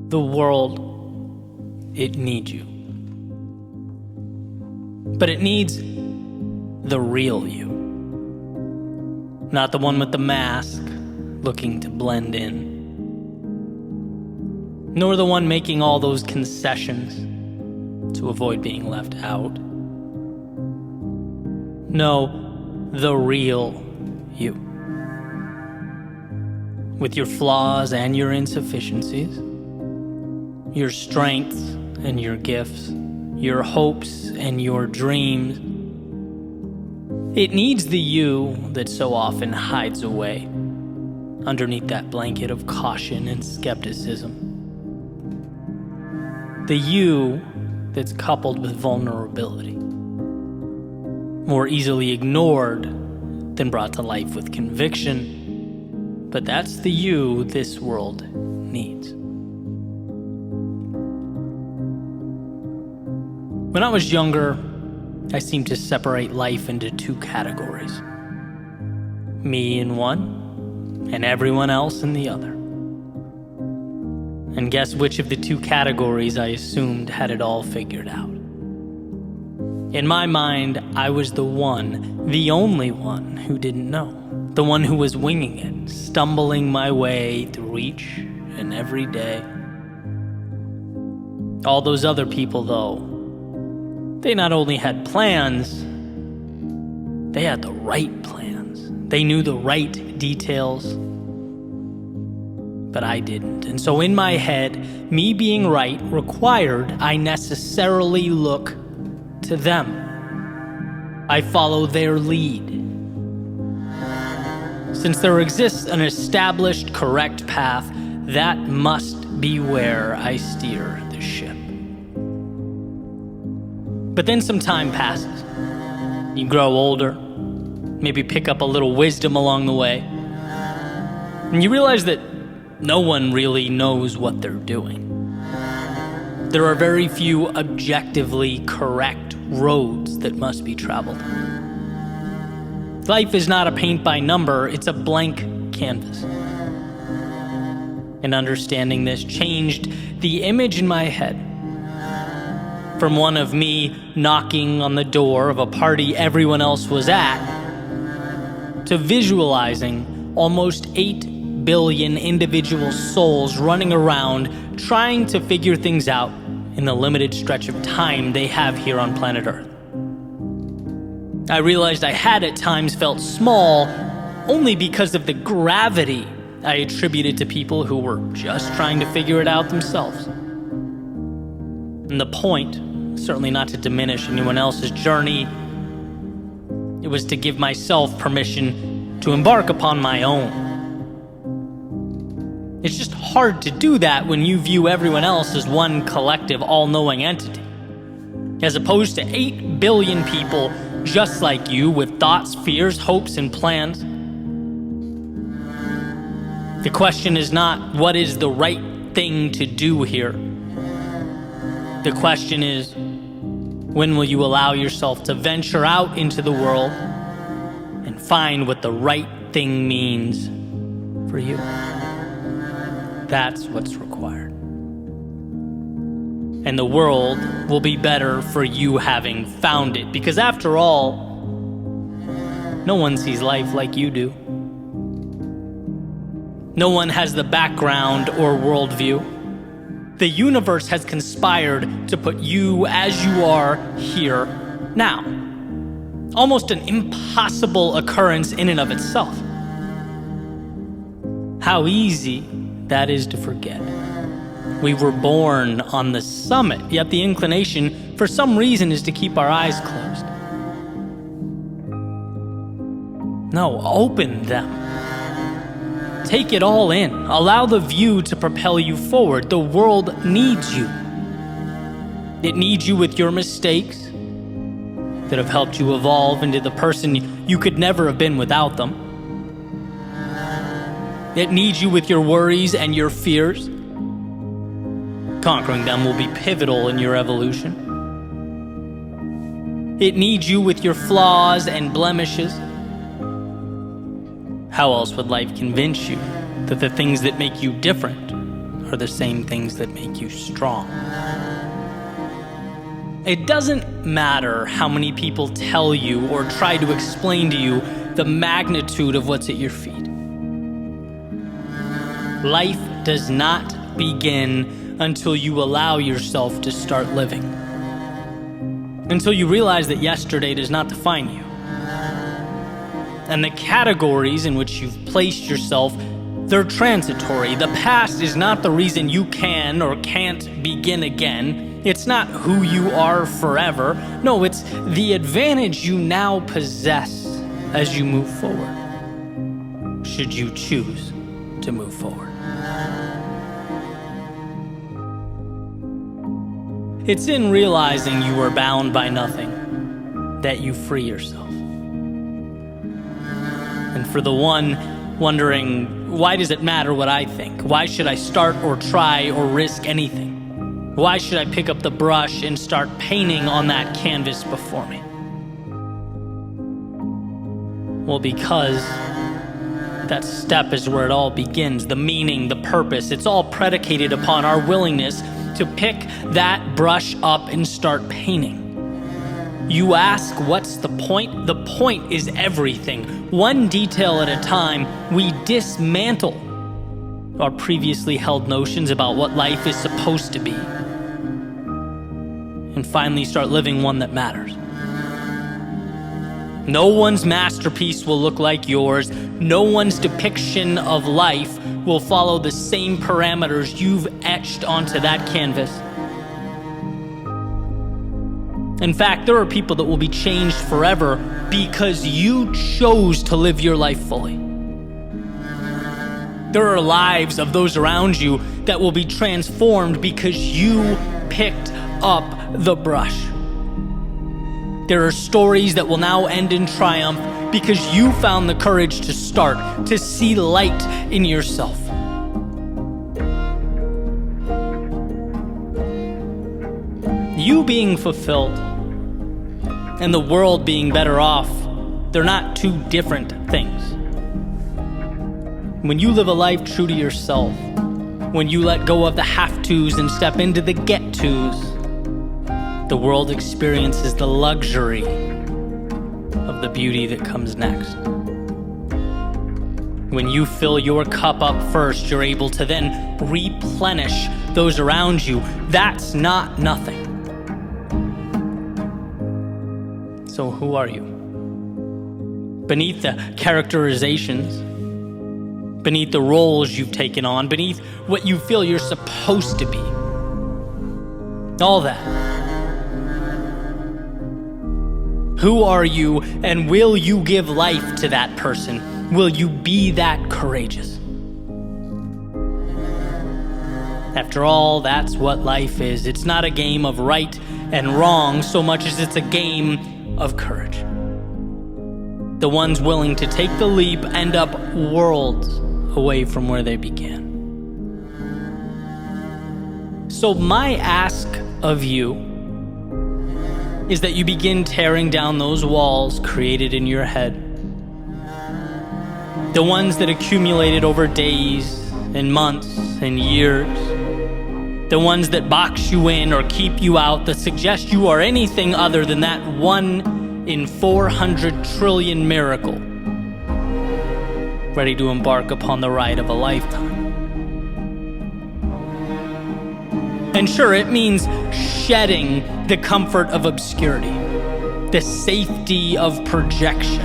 The world, it needs you. But it needs the real you. Not the one with the mask, looking to blend in. Nor the one making all those concessions to avoid being left out. No, the real you. With your flaws and your insufficiencies, your strengths and your gifts, your hopes and your dreams. It needs the you that so often hides away underneath that blanket of caution and skepticism. The you that's coupled with vulnerability, more easily ignored than brought to life with conviction, but that's the you this world needs. When I was younger, I seemed to separate life into two categories. Me in one, and everyone else in the other. And guess which of the two categories I assumed had it all figured out? In my mind, I was the one, the only one who didn't know. The one who was winging it, stumbling my way through each and every day. All those other people, though, they not only had plans, they had the right plans. They knew the right details, but I didn't. And so in my head, me being right required I necessarily look to them. I follow their lead. Since there exists an established correct path, that must be where I steer the ship. But then some time passes. You grow older, maybe pick up a little wisdom along the way, and you realize that no one really knows what they're doing. There are very few objectively correct roads that must be traveled. Life is not a paint by number, it's a blank canvas. And understanding this changed the image in my head from one of me knocking on the door of a party everyone else was at to visualizing almost 8 billion individual souls running around trying to figure things out in the limited stretch of time they have here on planet Earth. I realized I had at times felt small only because of the gravity I attributed to people who were just trying to figure it out themselves. And the point, certainly not to diminish anyone else's journey, it was to give myself permission to embark upon my own. It's just hard to do that when you view everyone else as one collective, all-knowing entity, as opposed to 8 billion people just like you with thoughts, fears, hopes, and plans. The question is not what is the right thing to do here. The question is, when will you allow yourself to venture out into the world and find what the right thing means for you? That's what's required. And the world will be better for you having found it, because after all, no one sees life like you do. No one has the background or worldview. The universe has conspired to put you as you are here now. Almost an impossible occurrence in and of itself. How easy that is to forget. We were born on the summit, yet the inclination, for some reason, is to keep our eyes closed. No, open them. Take it all in. Allow the view to propel you forward. The world needs you. It needs you with your mistakes that have helped you evolve into the person you could never have been without them. It needs you with your worries and your fears. Conquering them will be pivotal in your evolution. It needs you with your flaws and blemishes. How else would life convince you that the things that make you different are the same things that make you strong. It doesn't matter how many people tell you or try to explain to you the magnitude of what's at your feet. Life does not begin until you allow yourself to start living. Until you realize that yesterday does not define you. And the categories in which you've placed yourself, they're transitory. The past is not the reason you can or can't begin again. It's not who you are forever. No, it's the advantage you now possess as you move forward, should you choose to move forward. It's in realizing you are bound by nothing that you free yourself. And for the one wondering, why does it matter what I think? Why should I start or try or risk anything? Why should I pick up the brush and start painting on that canvas before me? Well, because that step is where it all begins. The meaning, the purpose, it's all predicated upon our willingness to pick that brush up and start painting. You ask, what's the point? The point is everything. One detail at a time, we dismantle our previously held notions about what life is supposed to be and finally start living one that matters. No one's masterpiece will look like yours. No one's depiction of life will follow the same parameters you've etched onto that canvas. In fact, there are people that will be changed forever because you chose to live your life fully. There are lives of those around you that will be transformed because you picked up the brush. There are stories that will now end in triumph because you found the courage to start, to see light in yourself. You being fulfilled and the world being better off, they're not two different things. When you live a life true to yourself, when you let go of the have-tos and step into the get-tos, the world experiences the luxury of the beauty that comes next. When you fill your cup up first, you're able to then replenish those around you. That's not nothing. So who are you? Beneath the characterizations, beneath the roles you've taken on, beneath what you feel you're supposed to be, all that. Who are you, and will you give life to that person? Will you be that courageous? After all, that's what life is. It's not a game of right and wrong so much as it's a game of courage. The ones willing to take the leap end up worlds away from where they began. So my ask of you is that you begin tearing down those walls created in your head. The ones that accumulated over days and months and years. The ones that box you in or keep you out, that suggest you are anything other than that 1 in 400 trillion miracle, ready to embark upon the ride of a lifetime. And sure, it means shedding the comfort of obscurity, the safety of projection.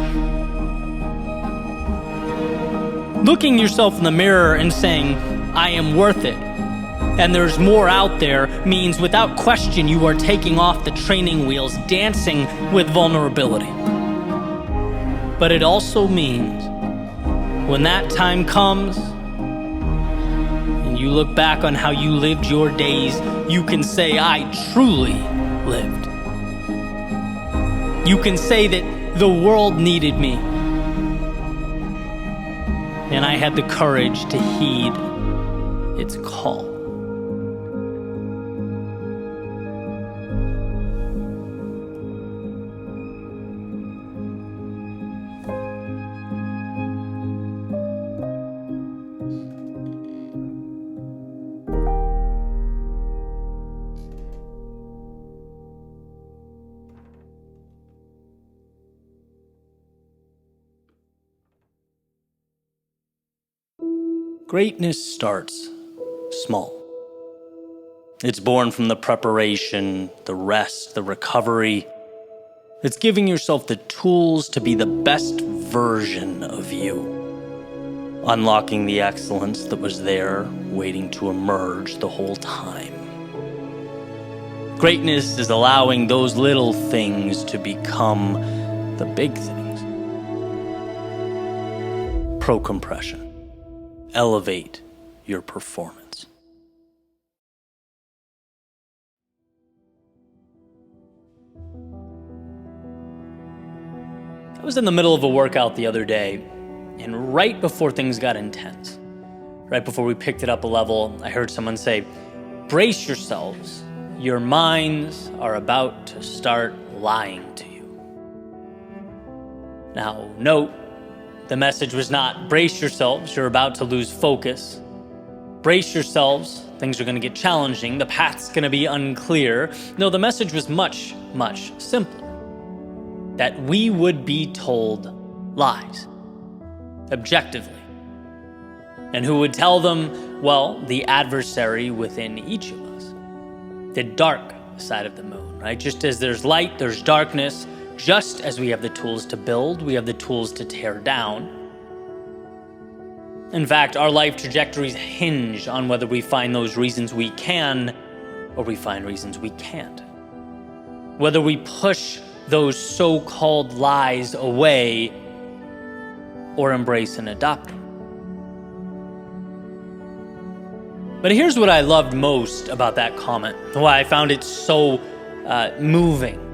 Looking yourself in the mirror and saying, I am worth it, and there's more out there, means without question you are taking off the training wheels, dancing with vulnerability. But it also means when that time comes, you look back on how you lived your days, you can say, I truly lived. You can say that the world needed me, and I had the courage to heed its call. Greatness starts small. It's born from the preparation, the rest, the recovery. It's giving yourself the tools to be the best version of you, unlocking the excellence that was there, waiting to emerge the whole time. Greatness is allowing those little things to become the big things. Pro-compression. Elevate your performance. I was in the middle of a workout the other day, and right before things got intense, right before we picked it up a level, I heard someone say, "Brace yourselves. Your minds are about to start lying to you." Now, note, the message was not, brace yourselves, you're about to lose focus. Brace yourselves, things are going to get challenging, the path's going to be unclear. No, the message was much, much simpler. That we would be told lies, objectively. And who would tell them? Well, the adversary within each of us. The dark side of the moon, right? Just as there's light, there's darkness. Just as we have the tools to build, we have the tools to tear down. In fact, our life trajectories hinge on whether we find those reasons we can or we find reasons we can't. Whether we push those so-called lies away or embrace and adopt them. But here's what I loved most about that comment, why I found it so moving.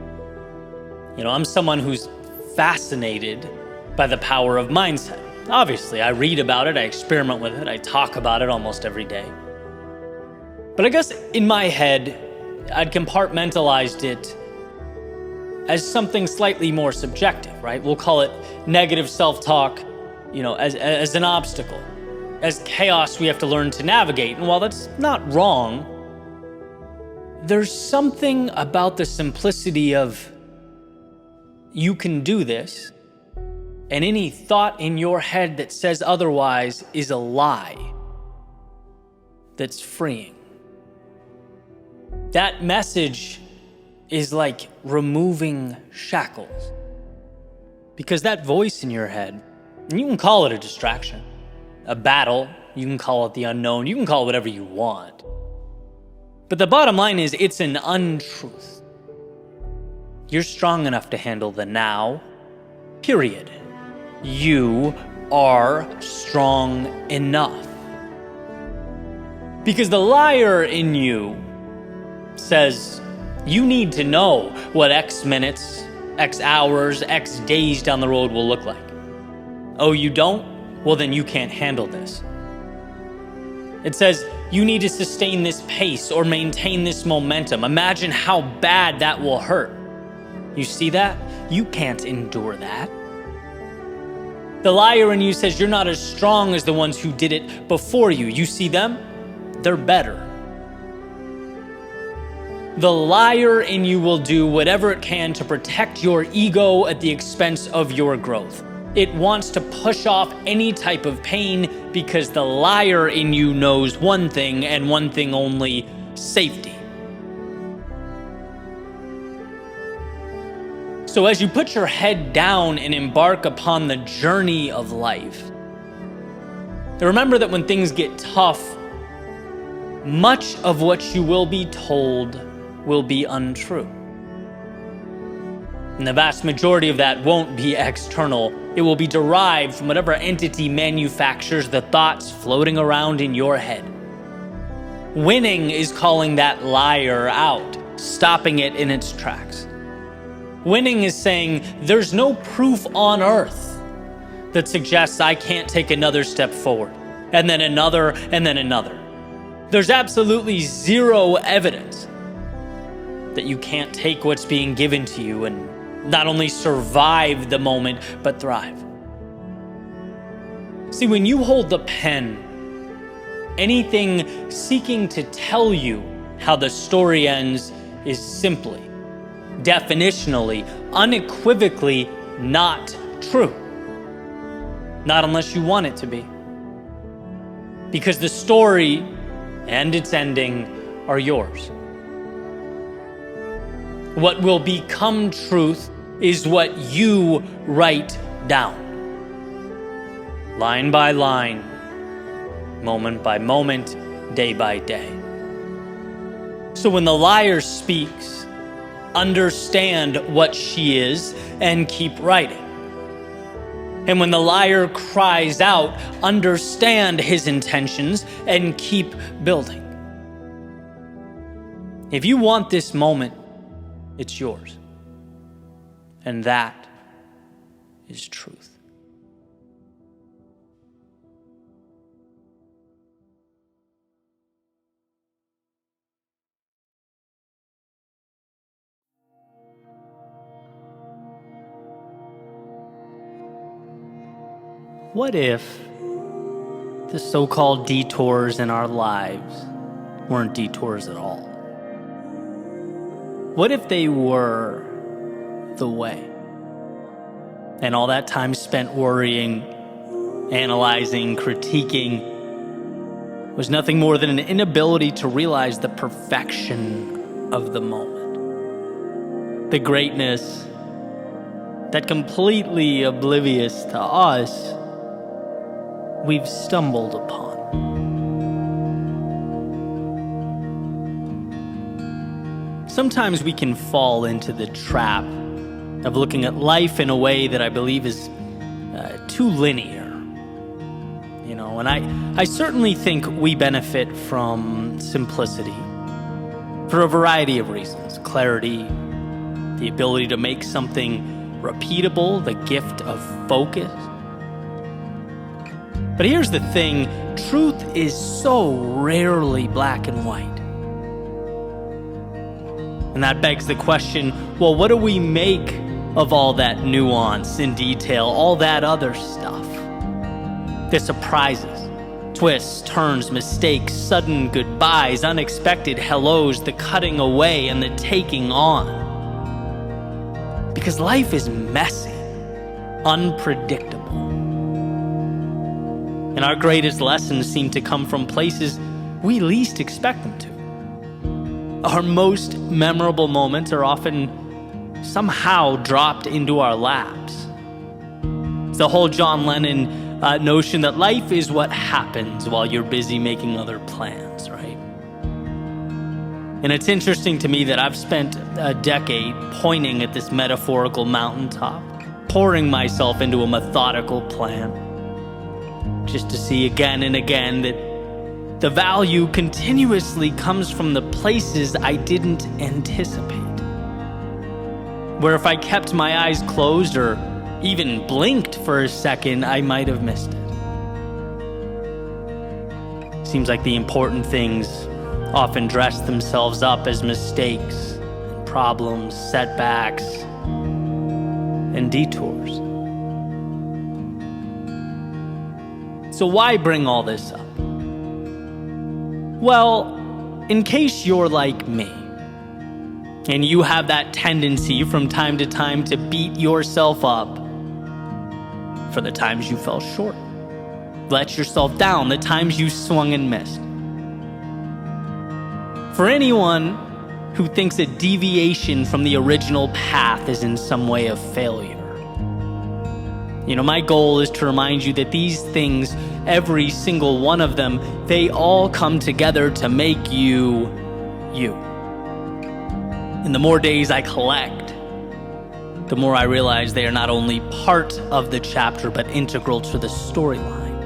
You know, I'm someone who's fascinated by the power of mindset. Obviously, I read about it, I experiment with it, I talk about it almost every day. But I guess in my head, I'd compartmentalized it as something slightly more subjective, right? We'll call it negative self-talk, you know, as an obstacle, as chaos we have to learn to navigate. And while that's not wrong, there's something about the simplicity of you can do this, and any thought in your head that says otherwise is a lie that's freeing. That message is like removing shackles. Because that voice in your head, and you can call it a distraction, a battle, you can call it the unknown, you can call it whatever you want. But the bottom line is it's an untruth. You're strong enough to handle the now, period. You are strong enough. Because the liar in you says, you need to know what X minutes, X hours, X days down the road will look like. Oh, you don't? Well, then you can't handle this. It says, you need to sustain this pace or maintain this momentum. Imagine how bad that will hurt. You see that? You can't endure that. The liar in you says you're not as strong as the ones who did it before you. You see them? They're better. The liar in you will do whatever it can to protect your ego at the expense of your growth. It wants to push off any type of pain because the liar in you knows one thing and one thing only: safety. So as you put your head down and embark upon the journey of life, remember that when things get tough, much of what you will be told will be untrue. And the vast majority of that won't be external. It will be derived from whatever entity manufactures the thoughts floating around in your head. Winning is calling that liar out, stopping it in its tracks. Winning is saying, there's no proof on earth that suggests I can't take another step forward, and then another, and then another. There's absolutely zero evidence that you can't take what's being given to you and not only survive the moment, but thrive. See, when you hold the pen, anything seeking to tell you how the story ends is simply, definitionally, unequivocally not true. Not unless you want it to be. because the story and its ending are yours. What will become truth is what you write down. Line by line, moment by moment, day by day. So when the liar speaks, understand what she is and keep writing. And when the liar cries out, understand his intentions and keep building. If you want this moment, it's yours. And that is truth. What if the so-called detours in our lives weren't detours at all? What if they were the way? And all that time spent worrying, analyzing, critiquing was nothing more than an inability to realize the perfection of the moment. The greatness that, completely oblivious to us, we've stumbled upon. Sometimes we can fall into the trap of looking at life in a way that I believe is too linear. And I certainly think we benefit from simplicity for a variety of reasons. Clarity, the ability to make something repeatable, the gift of focus. But here's the thing, truth is so rarely black and white. And that begs the question, well, what do we make of all that nuance and detail, all that other stuff? The surprises, twists, turns, mistakes, sudden goodbyes, unexpected hellos, the cutting away and the taking on. Because life is messy, unpredictable. And our greatest lessons seem to come from places we least expect them to. Our most memorable moments are often somehow dropped into our laps. It's the whole John Lennon notion that life is what happens while you're busy making other plans, right? And it's interesting to me that I've spent a decade pointing at this metaphorical mountaintop, pouring myself into a methodical plan, just to see again and again that the value continuously comes from the places I didn't anticipate. Where if I kept my eyes closed or even blinked for a second, I might have missed it. Seems like the important things often dress themselves up as mistakes, problems, setbacks, and detours. So why bring all this up? Well, in case you're like me, and you have that tendency from time to time to beat yourself up for the times you fell short, let yourself down, the times you swung and missed. For anyone who thinks a deviation from the original path is in some way a failure, my goal is to remind you that these things, every single one of them, they all come together to make you, you. And the more days I collect, the more I realize they are not only part of the chapter, but integral to the storyline.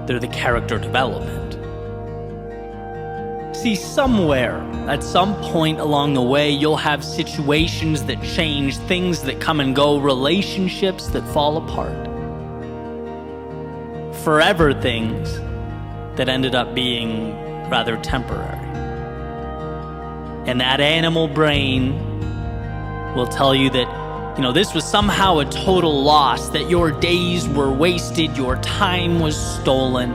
They're the character development. See, somewhere, at some point along the way, you'll have situations that change, things that come and go, relationships that fall apart. Forever things that ended up being rather temporary. And that animal brain will tell you that, this was somehow a total loss, that your days were wasted, your time was stolen.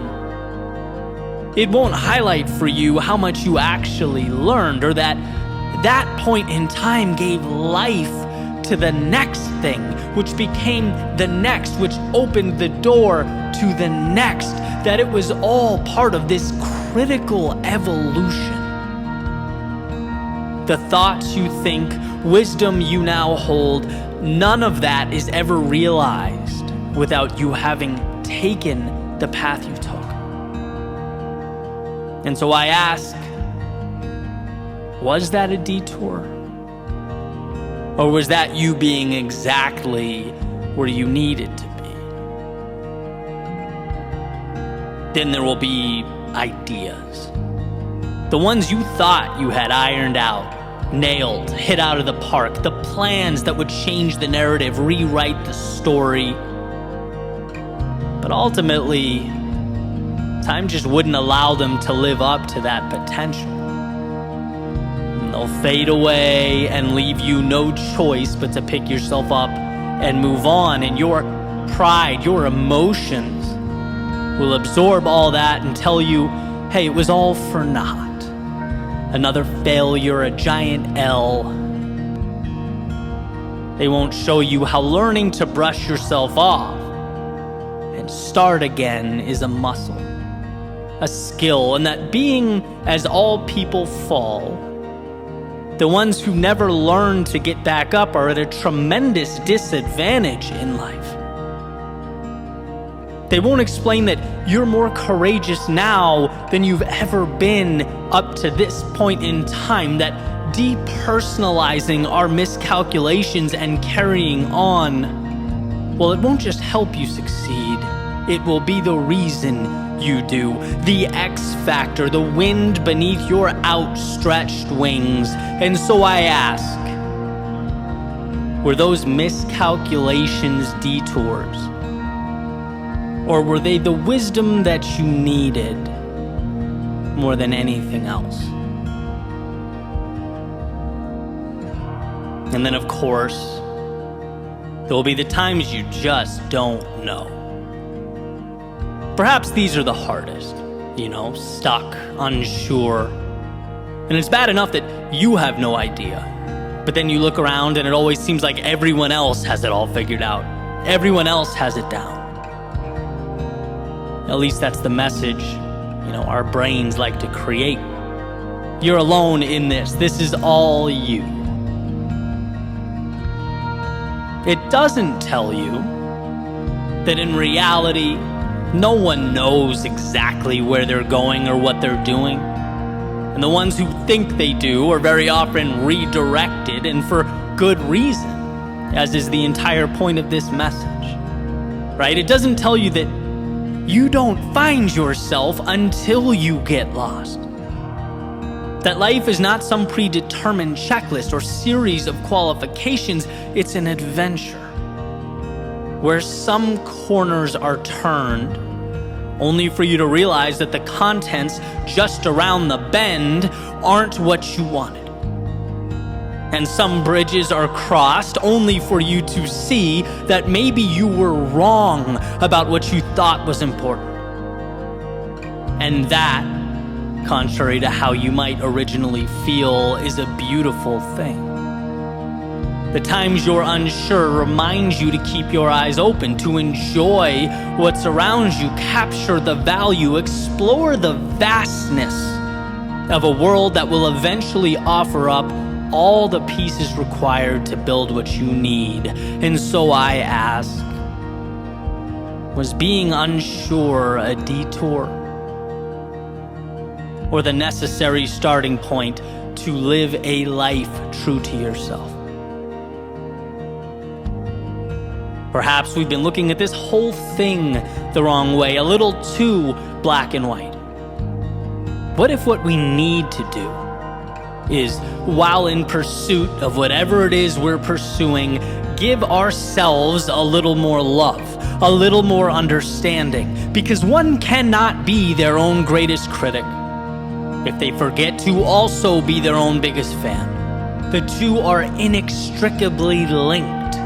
It won't highlight for you how much you actually learned, or that point in time gave life to the next thing, which became the next, which opened the door to the next, that it was all part of this critical evolution. The thoughts you think, wisdom you now hold, none of that is ever realized without you having taken the path you took. And so I ask, was that a detour? Or was that you being exactly where you needed to be? Then there will be ideas. The ones you thought you had ironed out, nailed, hit out of the park, the plans that would change the narrative, rewrite the story. But ultimately, time just wouldn't allow them to live up to that potential. And they'll fade away and leave you no choice but to pick yourself up and move on. And your pride, your emotions will absorb all that and tell you, hey, it was all for naught. Another failure, a giant L. They won't show you how learning to brush yourself off and start again is a muscle, a skill, and that being as all people fall, the ones who never learn to get back up are at a tremendous disadvantage in life. They won't explain that you're more courageous now than you've ever been up to this point in time, that depersonalizing our miscalculations and carrying on, well, it won't just help you succeed. It will be the reason you do, the X factor, the wind beneath your outstretched wings. And so I ask, were those miscalculations detours? Or were they the wisdom that you needed more than anything else? And then, of course, there will be the times you just don't know. Perhaps these are the hardest, stuck, unsure. And it's bad enough that you have no idea. But then you look around and it always seems like everyone else has it all figured out. Everyone else has it down. At least that's the message, our brains like to create. You're alone in this. This is all you. It doesn't tell you that in reality, no one knows exactly where they're going or what they're doing. And the ones who think they do are very often redirected, and for good reason, as is the entire point of this message. Right? It doesn't tell you that you don't find yourself until you get lost. That life is not some predetermined checklist or series of qualifications. It's an adventure where some corners are turned only for you to realize that the contents just around the bend aren't what you wanted. And some bridges are crossed only for you to see that maybe you were wrong about what you thought was important. And that, contrary to how you might originally feel, is a beautiful thing. The times you're unsure reminds you to keep your eyes open, to enjoy what's around you, capture the value, explore the vastness of a world that will eventually offer up all the pieces required to build what you need. And so I ask, was being unsure a detour? Or the necessary starting point to live a life true to yourself? Perhaps we've been looking at this whole thing the wrong way, a little too black and white. What if what we need to do is, while in pursuit of whatever it is we're pursuing, give ourselves a little more love, a little more understanding? Because one cannot be their own greatest critic if they forget to also be their own biggest fan. The two are inextricably linked,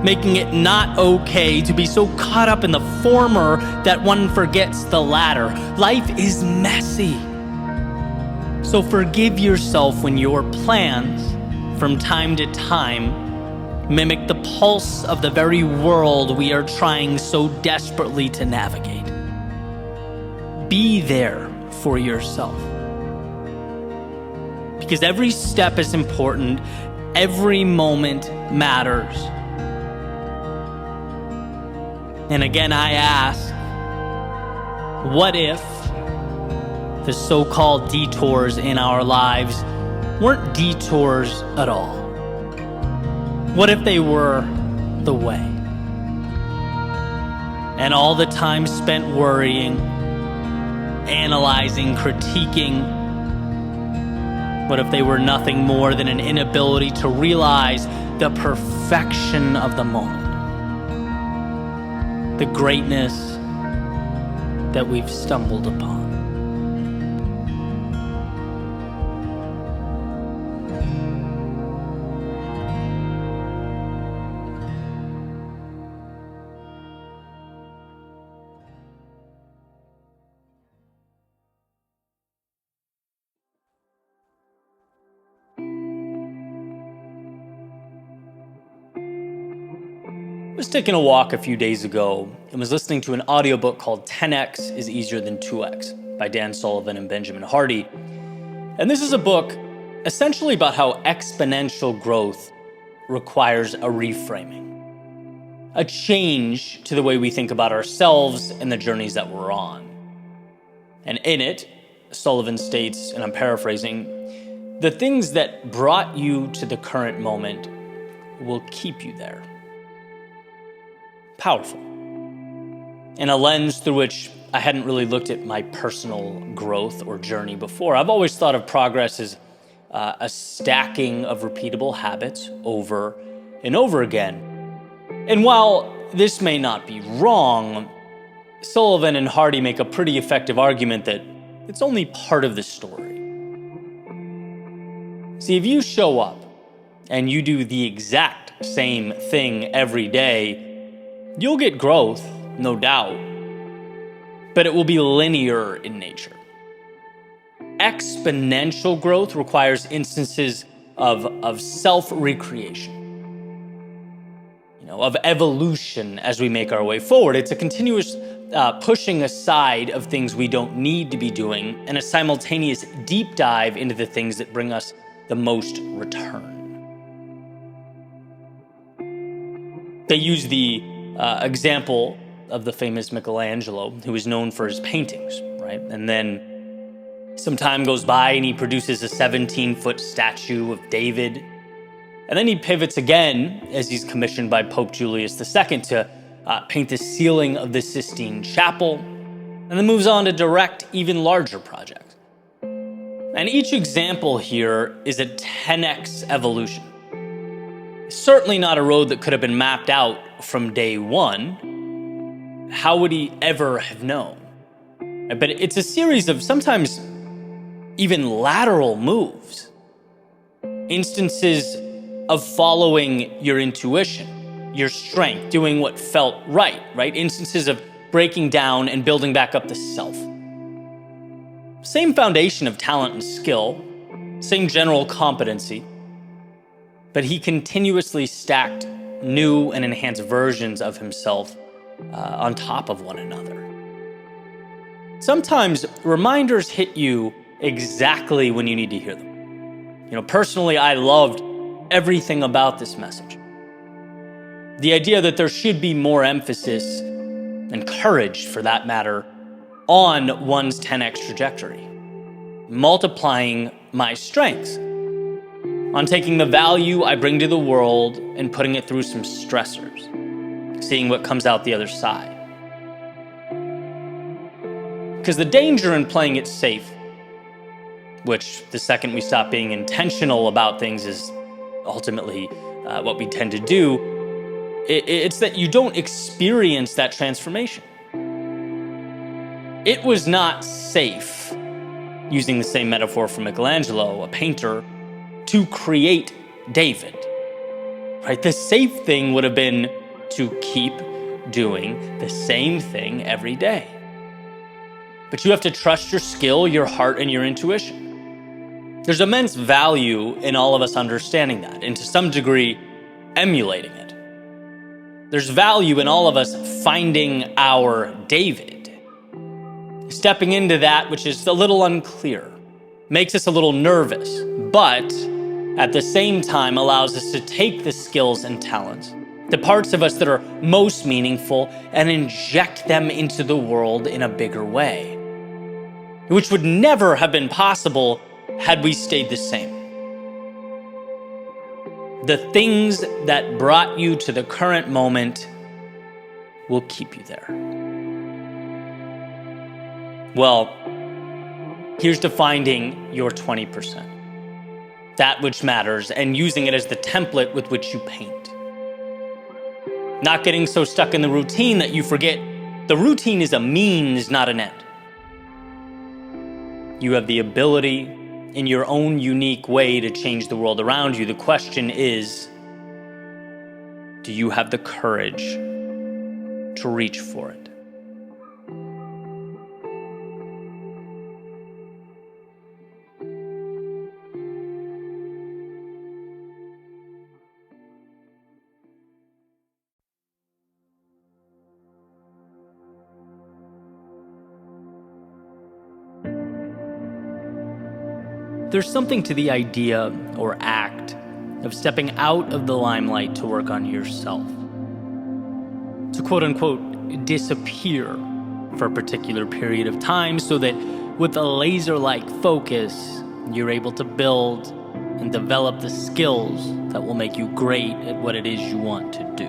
making it not okay to be so caught up in the former that one forgets the latter. Life is messy. So forgive yourself when your plans, from time to time, mimic the pulse of the very world we are trying so desperately to navigate. Be there for yourself. Because every step is important, every moment matters. And again, I ask, what if the so-called detours in our lives weren't detours at all? What if they were the way? And all the time spent worrying, analyzing, critiquing, what if they were nothing more than an inability to realize the perfection of the moment? The greatness that we've stumbled upon. I was taking a walk a few days ago and was listening to an audiobook called 10x is Easier Than 2x by Dan Sullivan and Benjamin Hardy. And this is a book essentially about how exponential growth requires a reframing, a change to the way we think about ourselves and the journeys that we're on. And in it, Sullivan states, and I'm paraphrasing, the things that brought you to the current moment will keep you there. Powerful. In a lens through which I hadn't really looked at my personal growth or journey before. I've always thought of progress as a stacking of repeatable habits over and over again. And while this may not be wrong, Sullivan and Hardy make a pretty effective argument that it's only part of the story. See, if you show up and you do the exact same thing every day, you'll get growth, no doubt, but it will be linear in nature. Exponential growth requires instances of self-recreation, of evolution as we make our way forward. It's a continuous pushing aside of things we don't need to be doing and a simultaneous deep dive into the things that bring us the most return. They use the example of the famous Michelangelo, who is known for his paintings, right? And then some time goes by and he produces a 17-foot statue of David. And then he pivots again as he's commissioned by Pope Julius II to paint the ceiling of the Sistine Chapel, and then moves on to direct even larger projects. And each example here is a 10x evolution. Certainly not a road that could have been mapped out from day one. How would he ever have known? But it's a series of sometimes even lateral moves. Instances of following your intuition, your strength, doing what felt right? Instances of breaking down and building back up the self. Same foundation of talent and skill, same general competency, but he continuously stacked new and enhanced versions of himself on top of one another. Sometimes reminders hit you exactly when you need to hear them. Personally, I loved everything about this message. The idea that there should be more emphasis and courage, for that matter, on one's 10x trajectory, multiplying my strengths, on taking the value I bring to the world and putting it through some stressors, seeing what comes out the other side. Because the danger in playing it safe, which the second we stop being intentional about things is ultimately what we tend to do, it's that you don't experience that transformation. It was not safe, using the same metaphor from Michelangelo, a painter, to create David, right? The safe thing would have been to keep doing the same thing every day. But you have to trust your skill, your heart, and your intuition. There's immense value in all of us understanding that, and to some degree, emulating it. There's value in all of us finding our David. Stepping into that which is a little unclear, makes us a little nervous, but at the same time allows us to take the skills and talents, the parts of us that are most meaningful, and inject them into the world in a bigger way, which would never have been possible had we stayed the same. The things that brought you to the current moment will keep you there. Well, here's to finding your 20%, that which matters, and using it as the template with which you paint. Not getting so stuck in the routine that you forget the routine is a means, not an end. You have the ability in your own unique way to change the world around you. The question is, do you have the courage to reach for it? There's something to the idea or act of stepping out of the limelight to work on yourself. To quote unquote, disappear for a particular period of time so that with a laser-like focus, you're able to build and develop the skills that will make you great at what it is you want to do.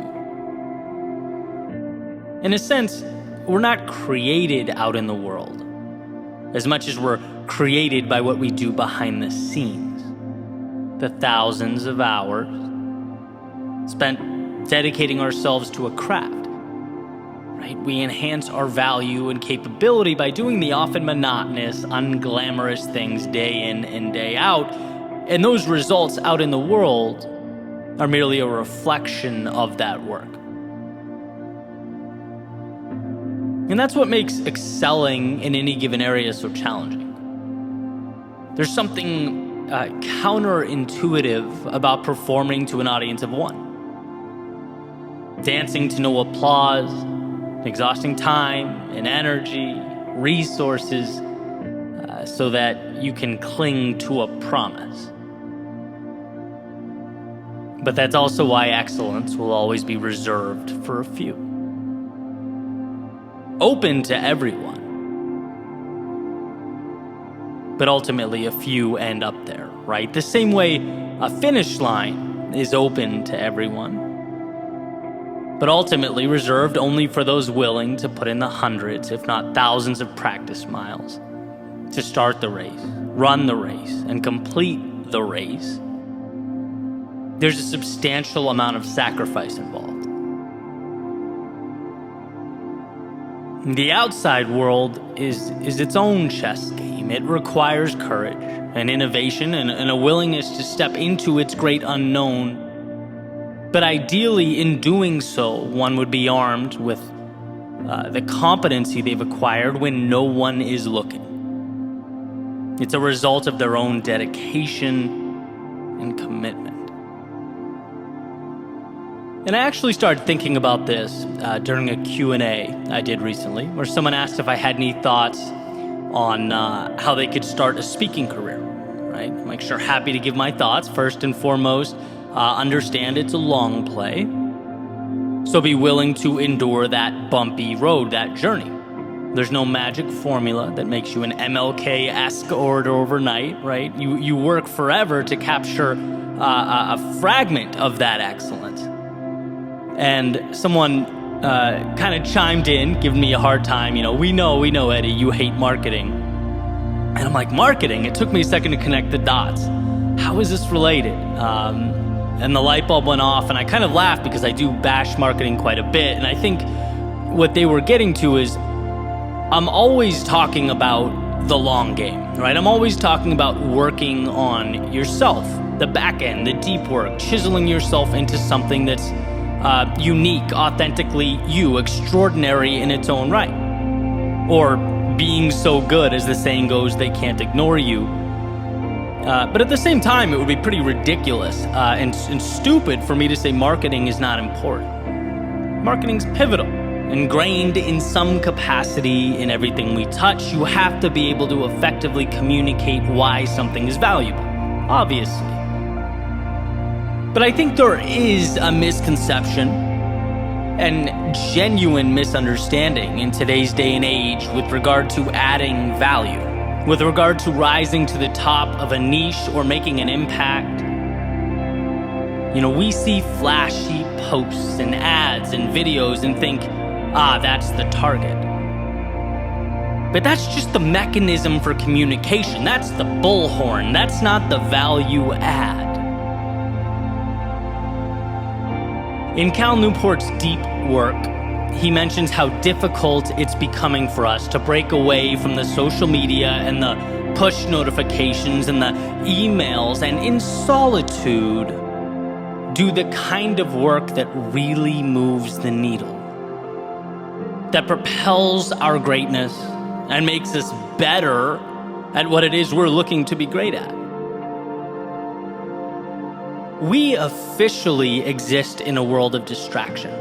In a sense, we're not created out in the world as much as we're created by what we do behind the scenes. The thousands of hours spent dedicating ourselves to a craft, right? We enhance our value and capability by doing the often monotonous, unglamorous things day in and day out. And those results out in the world are merely a reflection of that work. And that's what makes excelling in any given area so challenging. There's something counterintuitive about performing to an audience of one. Dancing to no applause, exhausting time and energy, resources, so that you can cling to a promise. But that's also why excellence will always be reserved for a few. Open to everyone, but ultimately a few end up there, right? The same way a finish line is open to everyone, but ultimately reserved only for those willing to put in the hundreds, if not thousands of practice miles to start the race, run the race, and complete the race. There's a substantial amount of sacrifice involved. The outside world is its own chess game. It requires courage and innovation and a willingness to step into its great unknown. But ideally, in doing so, one would be armed with the competency they've acquired when no one is looking. It's a result of their own dedication and commitment. And I actually started thinking about this during a Q&A I did recently, where someone asked if I had any thoughts on how they could start a speaking career, right? I'm like, sure, happy to give my thoughts. First and foremost, understand it's a long play. So be willing to endure that bumpy road, that journey. There's no magic formula that makes you an MLK-esque orator overnight, right? You work forever to capture a fragment of that excellence. And someone kind of chimed in, giving me a hard time. We know, Eddie, you hate marketing. And I'm like, marketing? It took me a second to connect the dots. How is this related? And the light bulb went off, and I kind of laughed because I do bash marketing quite a bit. And I think what they were getting to is I'm always talking about the long game, right? I'm always talking about working on yourself, the back end, the deep work, chiseling yourself into something that's unique, authentically you, extraordinary in its own right. Or being so good, as the saying goes, they can't ignore you. But at the same time, it would be pretty ridiculous and stupid for me to say marketing is not important. Marketing's pivotal, ingrained in some capacity in everything we touch. You have to be able to effectively communicate why something is valuable, obviously. But I think there is a misconception and genuine misunderstanding in today's day and age with regard to adding value, with regard to rising to the top of a niche or making an impact. We see flashy posts and ads and videos and think, that's the target. But that's just the mechanism for communication. That's the bullhorn. That's not the value add. In Cal Newport's deep work, he mentions how difficult it's becoming for us to break away from the social media and the push notifications and the emails, and in solitude, do the kind of work that really moves the needle, that propels our greatness and makes us better at what it is we're looking to be great at. We officially exist in a world of distraction,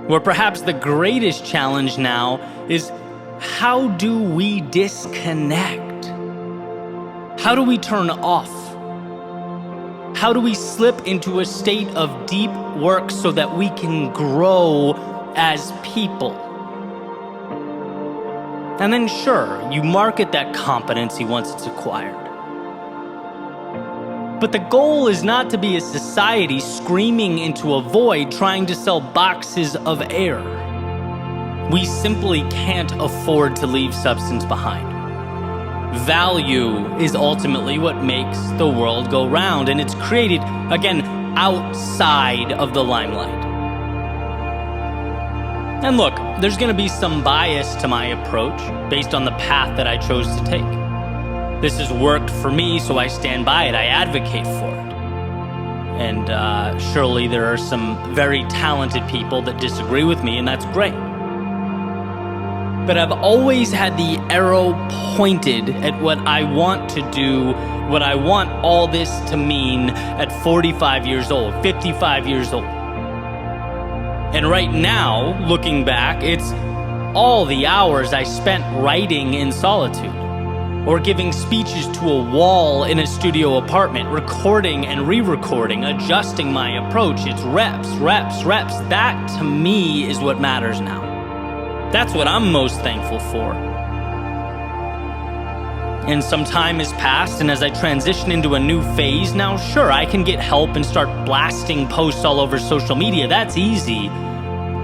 where perhaps the greatest challenge now is, how do we disconnect? How do we turn off? How do we slip into a state of deep work so that we can grow as people? And then sure, you market that competency once it's acquired. But the goal is not to be a society screaming into a void trying to sell boxes of air. We simply can't afford to leave substance behind. Value is ultimately what makes the world go round, and it's created, again, outside of the limelight. And look, there's going to be some bias to my approach based on the path that I chose to take. This has worked for me, so I stand by it. I advocate for it. And surely there are some very talented people that disagree with me, and that's great. But I've always had the arrow pointed at what I want to do, what I want all this to mean at 45 years old, 55 years old. And right now, looking back, it's all the hours I spent writing in solitude, or giving speeches to a wall in a studio apartment, recording and re-recording, adjusting my approach. It's reps, reps, reps. That, to me, is what matters now. That's what I'm most thankful for. And some time has passed, and as I transition into a new phase now, sure, I can get help and start blasting posts all over social media. That's easy.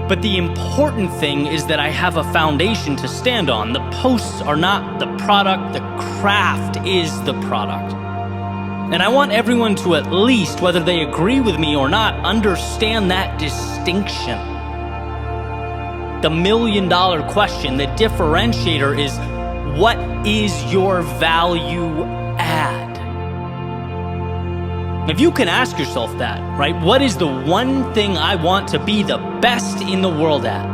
But the important thing is that I have a foundation to stand on. The posts are not the product, the craft is the product. And I want everyone to at least, whether they agree with me or not, understand that distinction. The $1 million question, the differentiator is, what is your value add? If you can ask yourself that, right? What is the one thing I want to be the best in the world at?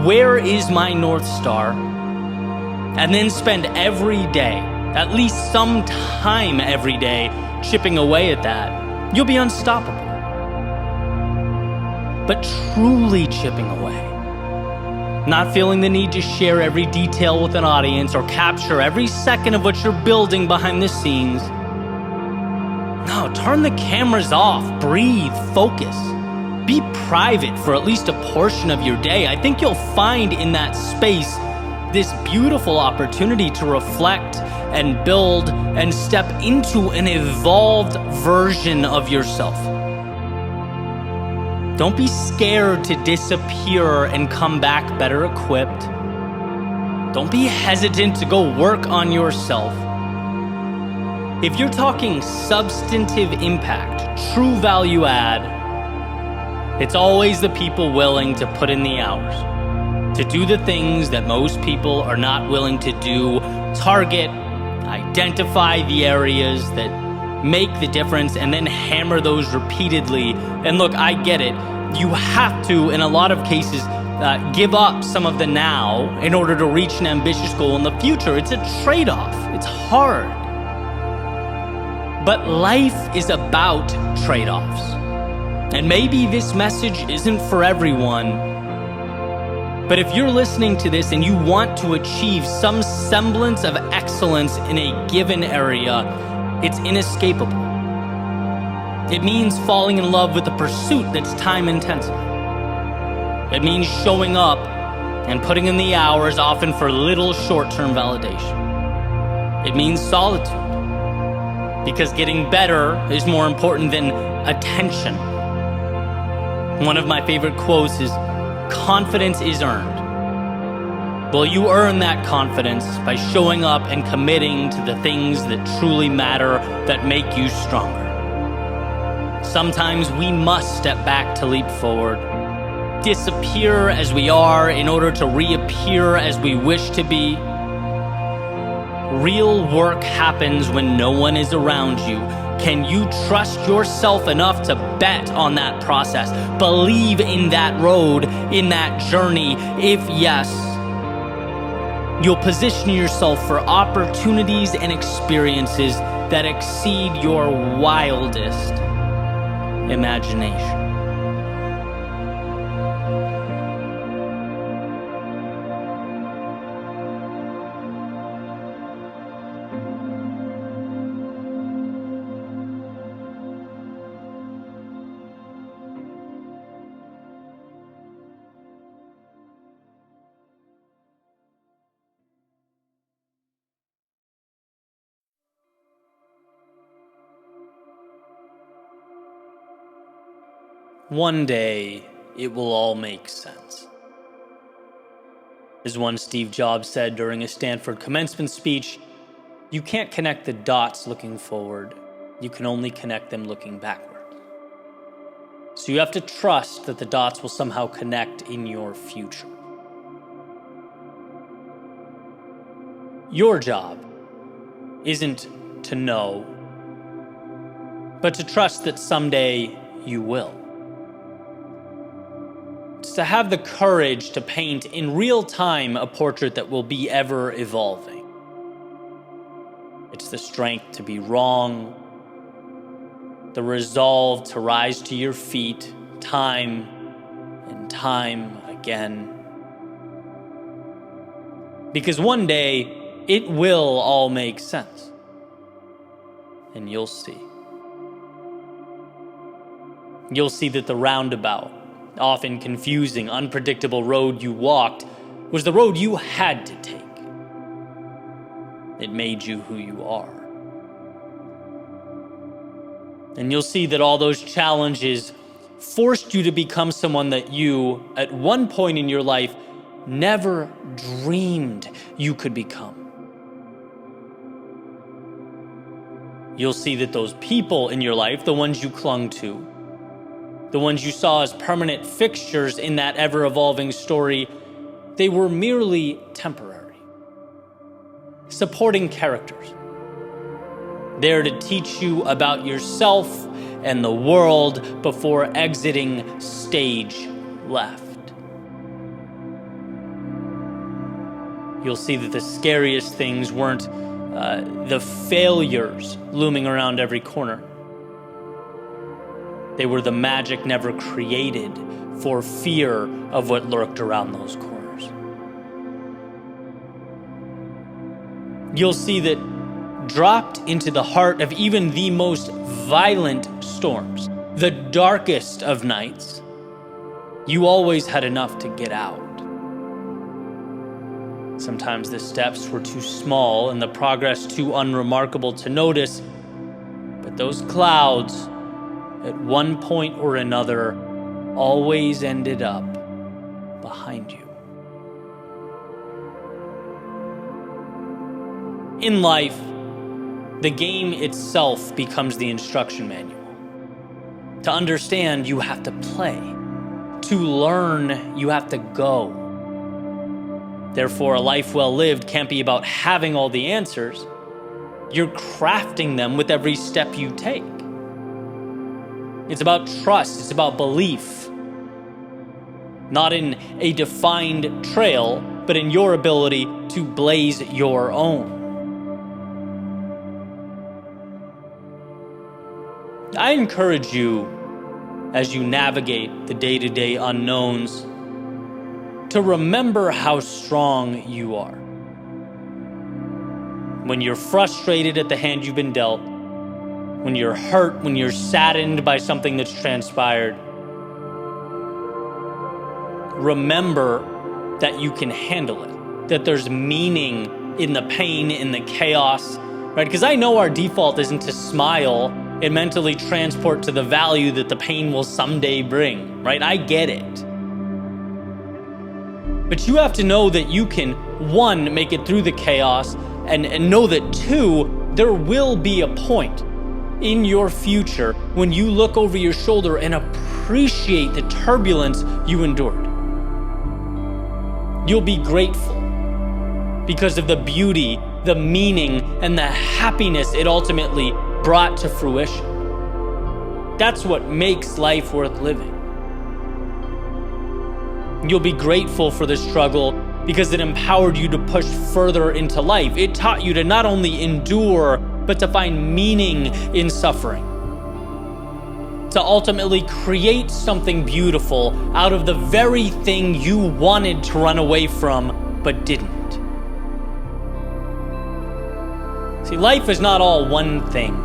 Where is my North Star? And then spend every day, at least some time every day, chipping away at that. You'll be unstoppable. But truly chipping away. Not feeling the need to share every detail with an audience or capture every second of what you're building behind the scenes. No, turn the cameras off, breathe, focus. Be private for at least a portion of your day. I think you'll find in that space this beautiful opportunity to reflect and build and step into an evolved version of yourself. Don't be scared to disappear and come back better equipped. Don't be hesitant to go work on yourself. If you're talking substantive impact, true value add, it's always the people willing to put in the hours, to do the things that most people are not willing to do, target, identify the areas that make the difference, and then hammer those repeatedly. And look, I get it. You have to, in a lot of cases, give up some of the now in order to reach an ambitious goal in the future. It's a trade-off. It's hard. But life is about trade-offs. And maybe this message isn't for everyone, but if you're listening to this and you want to achieve some semblance of excellence in a given area, it's inescapable. It means falling in love with a pursuit that's time-intensive. It means showing up and putting in the hours, often for little short-term validation. It means solitude, because getting better is more important than attention. One of my favorite quotes is, "Confidence is earned." Well, you earn that confidence by showing up and committing to the things that truly matter, that make you stronger. Sometimes we must step back to leap forward, disappear as we are in order to reappear as we wish to be. Real work happens when no one is around you. Can you trust yourself enough to bet on that process? Believe in that road, in that journey? If yes, you'll position yourself for opportunities and experiences that exceed your wildest imagination. One day, it will all make sense. As one Steve Jobs said during a Stanford commencement speech, you can't connect the dots looking forward. You can only connect them looking backward. So you have to trust that the dots will somehow connect in your future. Your job isn't to know, but to trust that someday you will. It's to have the courage to paint in real time a portrait that will be ever evolving. It's the strength to be wrong, the resolve to rise to your feet time and time again. Because one day, it will all make sense. And you'll see. You'll see that the roundabout, often confusing, unpredictable road you walked was the road you had to take. It made you who you are. And you'll see that all those challenges forced you to become someone that you, at one point in your life, never dreamed you could become. You'll see that those people in your life, the ones you clung to, the ones you saw as permanent fixtures in that ever-evolving story, they were merely temporary, supporting characters, there to teach you about yourself and the world before exiting stage left. You'll see that the scariest things weren't the failures looming around every corner. They were the magic never created for fear of what lurked around those corners. You'll see that dropped into the heart of even the most violent storms, the darkest of nights, you always had enough to get out. Sometimes the steps were too small and the progress too unremarkable to notice, but those clouds, at one point or another, always ended up behind you. In life, the game itself becomes the instruction manual. To understand, you have to play. To learn, you have to go. Therefore, a life well lived can't be about having all the answers. You're crafting them with every step you take. It's about trust, it's about belief. Not in a defined trail, but in your ability to blaze your own. I encourage you as you navigate the day-to-day unknowns, to remember how strong you are. When you're frustrated at the hand you've been dealt, when you're hurt, when you're saddened by something that's transpired, remember that you can handle it, that there's meaning in the pain, in the chaos, right? Because I know our default isn't to smile and mentally transport to the value that the pain will someday bring, right? I get it. But you have to know that you can, one, make it through the chaos, and know that, two, there will be a point in your future when you look over your shoulder and appreciate the turbulence you endured. You'll be grateful because of the beauty, the meaning, and the happiness it ultimately brought to fruition. That's what makes life worth living. You'll be grateful for the struggle because it empowered you to push further into life. It taught you to not only endure, but to find meaning in suffering. To ultimately create something beautiful out of the very thing you wanted to run away from, but didn't. See, life is not all one thing.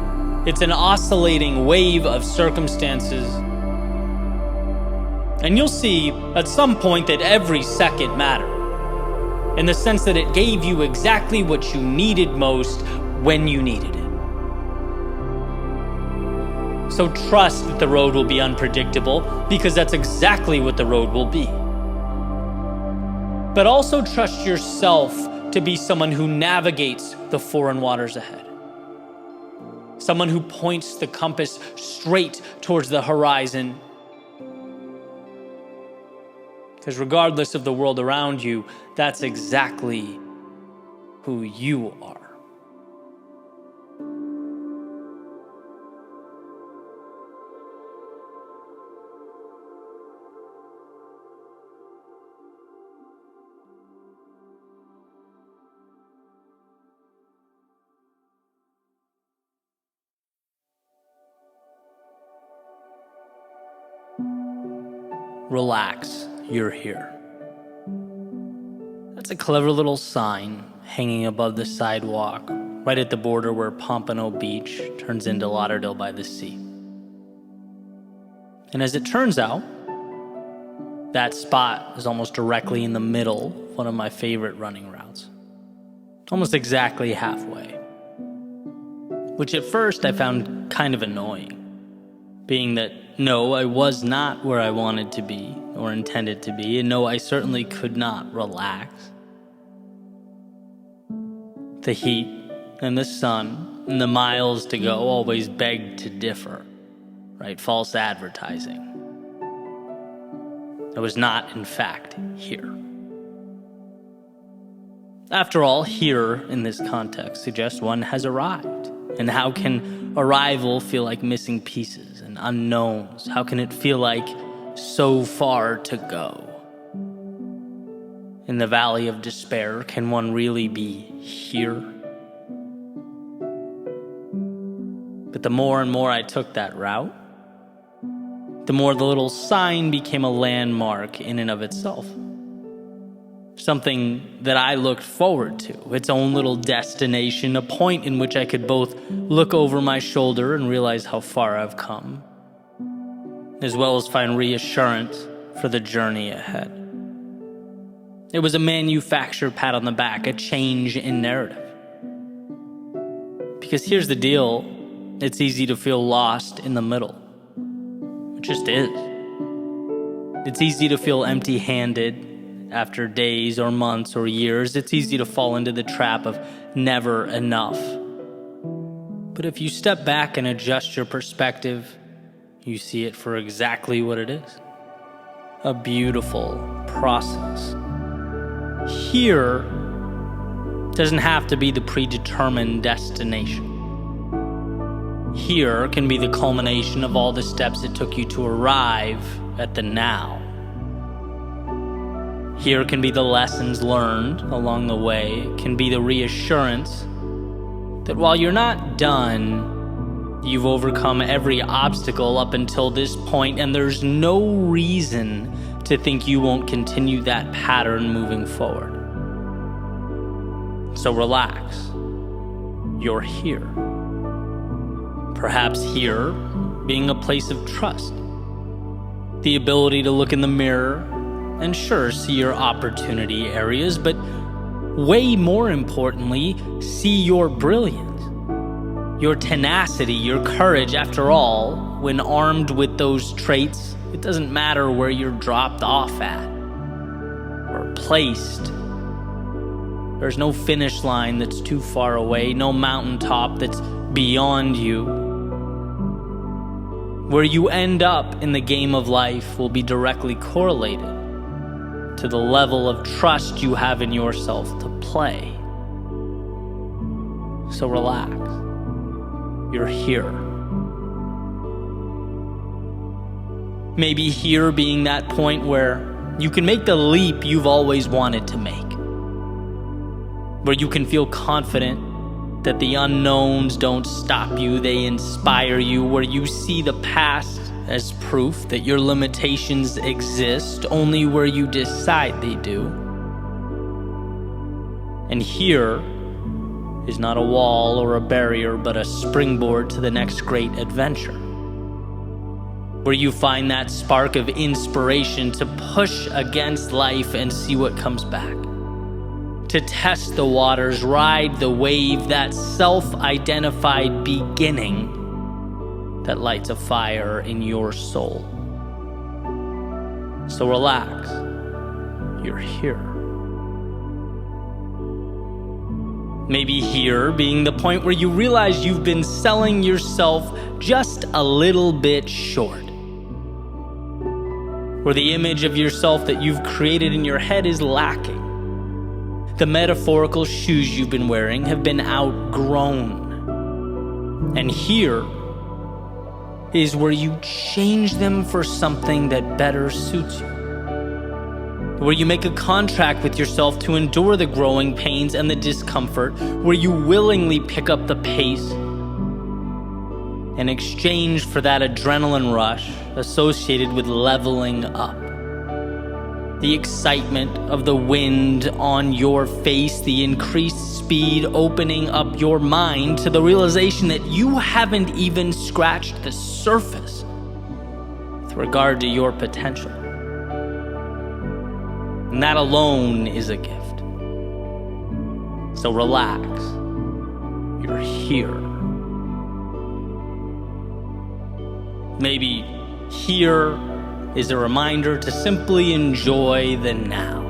It's an oscillating wave of circumstances. And you'll see at some point that every second mattered, in the sense that it gave you exactly what you needed most when you needed it. So trust that the road will be unpredictable, because that's exactly what the road will be. But also trust yourself to be someone who navigates the foreign waters ahead. Someone who points the compass straight towards the horizon. Because regardless of the world around you, that's exactly who you are. Relax, you're here. That's a clever little sign hanging above the sidewalk, right at the border where Pompano Beach turns into Lauderdale by the Sea. And as it turns out, that spot is almost directly in the middle of one of my favorite running routes. Almost exactly halfway. Which at first I found kind of annoying, being that no, I was not where I wanted to be or intended to be, and no, I certainly could not relax. The heat and the sun and the miles to go always begged to differ, right? False advertising. I was not, in fact, here. After all, here in this context suggests one has arrived. And how can arrival feel like missing pieces and unknowns? How can it feel like so far to go? In the valley of despair, can one really be here? But the more and more I took that route, the more the little sign became a landmark in and of itself. Something that I looked forward to, its own little destination, a point in which I could both look over my shoulder and realize how far I've come, as well as find reassurance for the journey ahead. It was a manufactured pat on the back, a change in narrative. Because here's the deal, it's easy to feel lost in the middle. It just is. It's easy to feel empty-handed after days or months or years. It's easy to fall into the trap of never enough. But if you step back and adjust your perspective, you see it for exactly what it is. A beautiful process. Here doesn't have to be the predetermined destination. Here can be the culmination of all the steps it took you to arrive at the now. Here can be the lessons learned along the way. It can be the reassurance that while you're not done, You've overcome every obstacle up until this point, and there's no reason to think you won't continue that pattern moving forward. So relax. You're here. Perhaps here being a place of trust. The ability to look in the mirror and sure, see your opportunity areas, but way more importantly, see your brilliance, your tenacity, your courage. After all, when armed with those traits, it doesn't matter where you're dropped off at or placed. There's no finish line that's too far away, no mountaintop that's beyond you. Where you end up in the game of life will be directly correlated to the level of trust you have in yourself to play. So relax. You're here. Maybe here being that point where you can make the leap you've always wanted to make. Where you can feel confident that the unknowns don't stop you, they inspire you. Where you see the past as proof that your limitations exist only where you decide they do. And here is not a wall or a barrier, but a springboard to the next great adventure. Where you find that spark of inspiration to push against life and see what comes back. To test the waters, ride the wave, that self-identified beginning that lights a fire in your soul. So relax. You're here. Maybe here being the point where you realize you've been selling yourself just a little bit short. Where the image of yourself that you've created in your head is lacking. The metaphorical shoes you've been wearing have been outgrown. And here is where you change them for something that better suits you. Where you make a contract with yourself to endure the growing pains and the discomfort, where you willingly pick up the pace in exchange for that adrenaline rush associated with leveling up. The excitement of the wind on your face, the increased speed opening up your mind to the realization that you haven't even scratched the surface with regard to your potential. And that alone is a gift. So relax. You're here. Maybe here is a reminder to simply enjoy the now.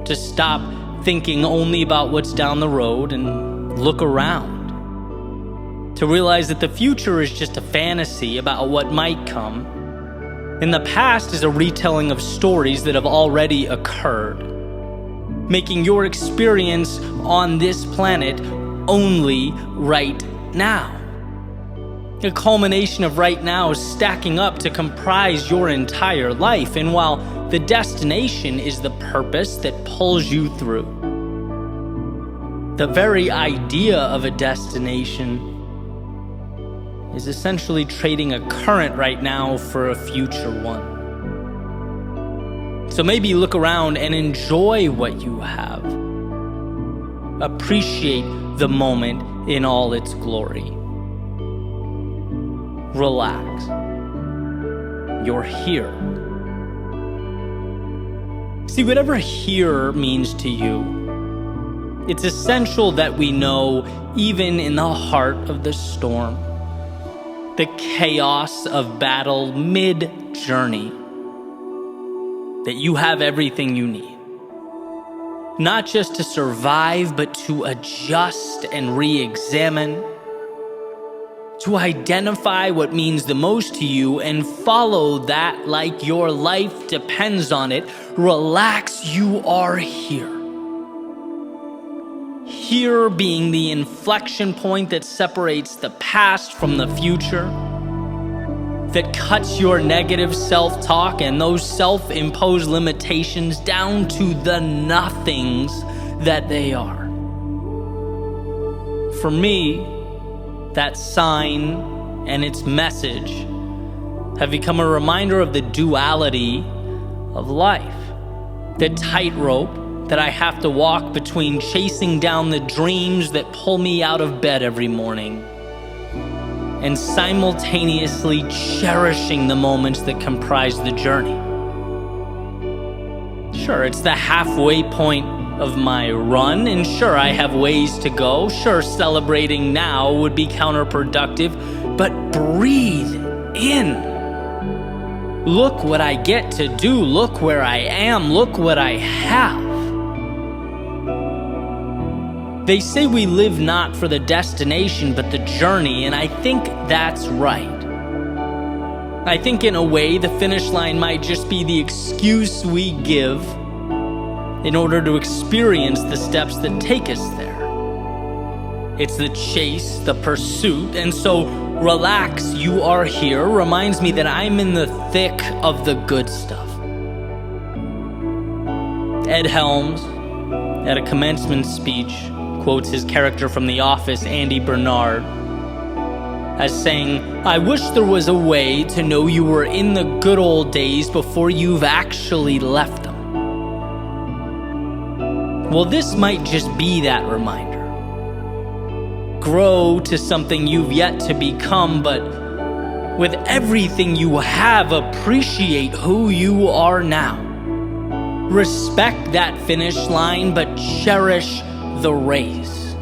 To stop thinking only about what's down the road and look around. To realize that the future is just a fantasy about what might come. And the past is a retelling of stories that have already occurred, making your experience on this planet only right now. A culmination of right now stacking up to comprise your entire life. And while the destination is the purpose that pulls you through, the very idea of a destination is essentially trading a current right now for a future one. So maybe look around and enjoy what you have. Appreciate the moment in all its glory. Relax. You're here. See, whatever here means to you, it's essential that we know, even in the heart of the storm, the chaos of battle mid-journey, that you have everything you need. Not just to survive, but to adjust and re-examine, to identify what means the most to you and follow that like your life depends on it. Relax, you are here. Here being the inflection point that separates the past from the future, that cuts your negative self-talk and those self-imposed limitations down to the nothings that they are. For me, that sign and its message have become a reminder of the duality of life, the tightrope that I have to walk between chasing down the dreams that pull me out of bed every morning and simultaneously cherishing the moments that comprise the journey. Sure, it's the halfway point of my run, and sure, I have ways to go. Sure, celebrating now would be counterproductive, but breathe in. Look what I get to do. Look where I am. Look what I have. They say we live not for the destination, but the journey, and I think that's right. I think in a way, the finish line might just be the excuse we give in order to experience the steps that take us there. It's the chase, the pursuit, and so relax, you are here reminds me that I'm in the thick of the good stuff. Ed Helms, at a commencement speech, quotes his character from The Office, Andy Bernard, as saying, "I wish there was a way to know you were in the good old days before you've actually left them." Well, this might just be that reminder. Grow to something you've yet to become, but with everything you have, appreciate who you are now. Respect that finish line, but cherish the race.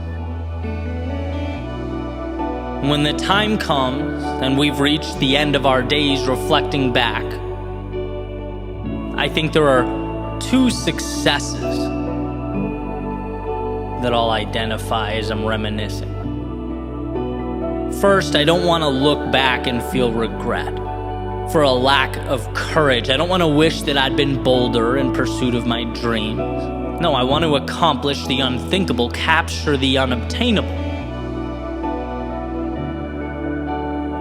When the time comes and we've reached the end of our days reflecting back, I think there are two successes that I'll identify as I'm reminiscing. First, I don't want to look back and feel regret for a lack of courage. I don't want to wish that I'd been bolder in pursuit of my dreams. No, I want to accomplish the unthinkable, capture the unobtainable.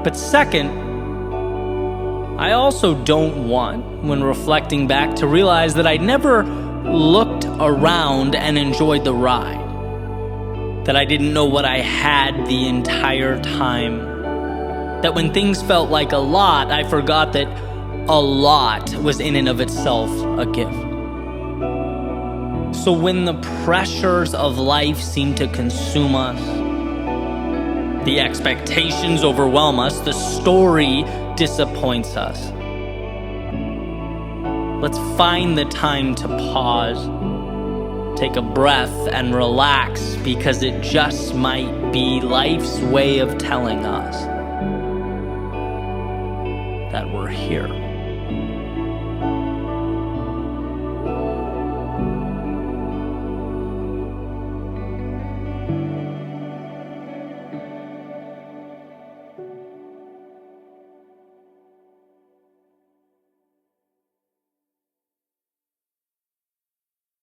But second, I also don't want, when reflecting back, to realize that I never looked around and enjoyed the ride. That I didn't know what I had the entire time. That when things felt like a lot, I forgot that a lot was in and of itself a gift. So when the pressures of life seem to consume us, the expectations overwhelm us, the story disappoints us, let's find the time to pause, take a breath, and relax, because it just might be life's way of telling us that we're here.